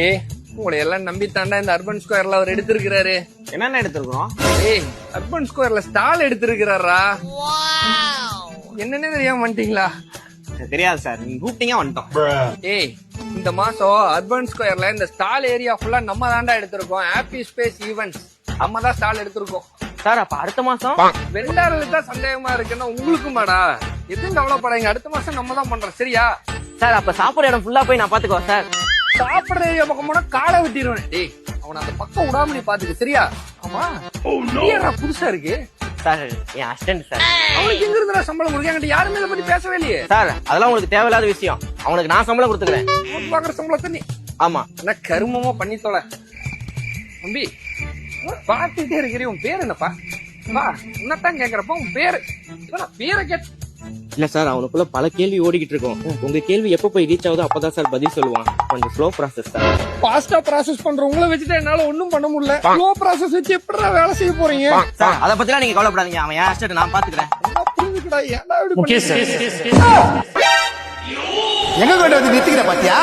ஏய், உங்களை எல்லாம் நம்பி தாண்டா இந்த அர்பன் ஸ்கொயர்ல அவர் எடுத்திருக்கிறாரு. என்னென்ன எடுத்திருக்கிறோம்? ஏய், அர்பன் ஸ்கொயர்ல ஸ்டால் எடுத்திருக்கிறாரா? என்னன்னே தெரியாம வந்துட்டீங்களா? தெரியாது சார், நீங்க கூப்பிட்டீங்க வந்துட்டோம். ஏய், இந்த மாசம் அர்பன் ஸ்கொயர்ல இந்த ஸ்டால் ஏரியா ஃபுல்லா நம்ம தாண்டா எடுத்திருக்கோம். ஹாப்பி ஸ்பேஸ் ஈவென்ட்ஸ் நம்ம தான் ஸ்டால் எடுத்திருக்கோம். சார் அப்ப அடுத்த மாசம் வெண்டாரலுக்கு தான் சந்தேகமா இருக்குன்னா உங்களுக்குமாடா? எதுவும் கவலைப்படாதீங்க, அடுத்த மாசம் நம்ம தான் பண்றோம். சரியா? சார் அப்ப சாப்பிடுற இடம் ஃபுல்லா போய் நான் பாத்துக்குவேன் சார். சாப்பிடுற ஏரியா பக்கம் போனா காலை வெட்டிடுவேன். டேய், அவனை அந்த பக்கம் விடாம நீ பாத்துக்க. சரியா? ஆமா, நீ புதுசா இருக்கு சார், என் அசிஸ்டன்ட் சார். அவனுக்கு எங்க இருந்தா சம்பளம் கொடுக்க? என்கிட்ட யாருமே இதை பத்தி பேசவே இல்லையே. சார் அதெல்லாம் உங்களுக்கு தேவையில்லாத விஷயம். அவனுக்கு நான் சம்பளம் கொடுத்துக்கிறேன். அவனுக்கு பாக்குற சம்பளத்தை நீ ஆமா என்ன கருமமா பண்ணி தொலை. தம்பி, பாத்துட்டே இருக்கிறீ. உன் பேர் என்னப்பா? வா, உன்னதான் கேக்குறப்ப உன் பேரு. பேரை கேட்டு இல்ல சார், அவனுக்குள்ள பல கேள்வி ஓடிக்கிட்டு இருக்கோம். உங்க கேள்வி எப்ப போய் ரீச் ஆகுதோ அப்பதான் சார் பதில் சொல்லுவான். கொஞ்சம் ஸ்லோ ப்ராசஸ் சார். ஃபாஸ்டா ப்ராசஸ் பண்ற உங்களை வச்சுட்டு என்னால ஒண்ணும் பண்ண முடியல. ஸ்லோ ப்ராசஸ் வச்சு எப்படிடா வேலை செய்ய போறீங்க? சார் அத பத்திலாம் நீங்க கவலைப்படாதீங்க. அவன் என் அசிஸ்டன்ட், நான் பாத்துக்கிறேன். புரிஞ்சுக்கடா, ஏன்டா இப்படி பண்றீங்க? எங்க கொண்டு வந்து நிறுத்திக்கிற பாத்தியா?